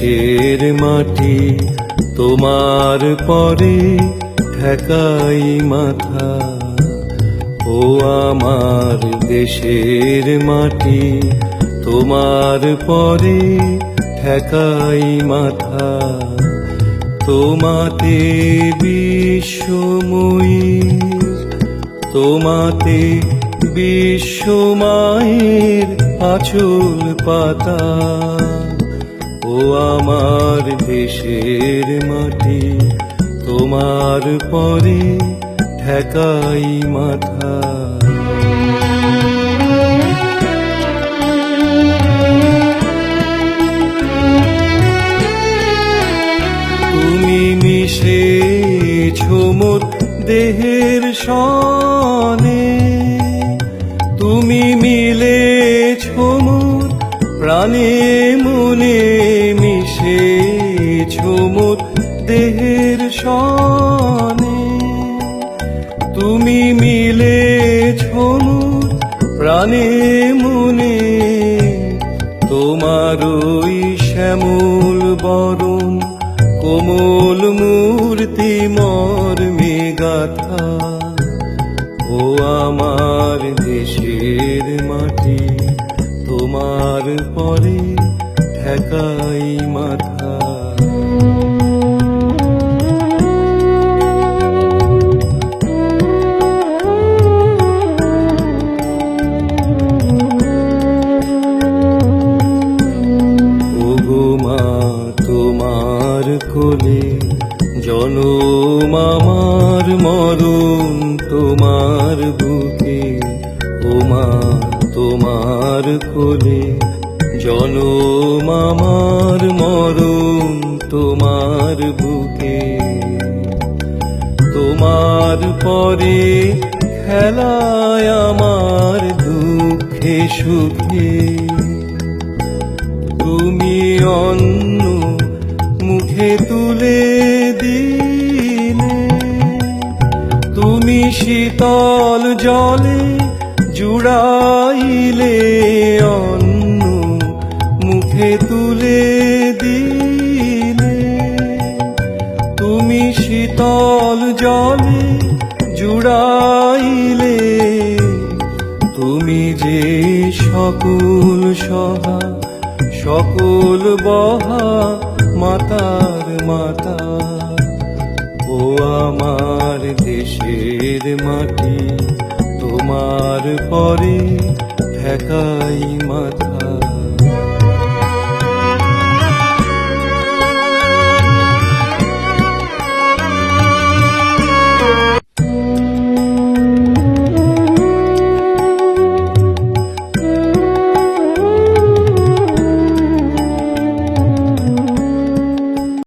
দেশের মাটি তোমার পরে ঠেকাই মাথা। ও আমার দেশের মাটি তোমার পরে ঠেকাই মাথা। তোমাতে বিশ্বময়ী, তোমাতে বিশ্বমায়ের আঁচল পাতা। ও আমার দেশের মাটি তোমার পরে ঠেকাই মাথা। তুমি মিশেছো মোর দেহের সনে, তুমি মিলেছো মোর প্রাণে মনে। মিশেছো মোর দেহের সনে, তুমি মিলেছো মোর প্রাণে মনে। তোমার ওই শ্যামল বরণ কোমল মূর্তি মর্মে গাথা। ও আমার দেশের মাটি তোমার পরে ঠেকাই মাথা। ওগো মা তোমার কোলে জনম আমার, মরণ তোমার বুকে। ও মা তোমার কোলে জনম আমার, মরণ তোমার বুকে। তোমার পরে খেলায় আমার দুঃখে সুখে। তুমি অন্ন মুখে তুলে দিলে, তুমি শীতল জলে জুড়াইলে। অন্ন মুখে তুলে দিলে, তুমি শীতল জলে জুড়াইলে। তুমি যে সকল সহা সকল বহা মাতার মাতা। ও আমার দেশের মাটি তোমার পরে ঠেকাই মাথা।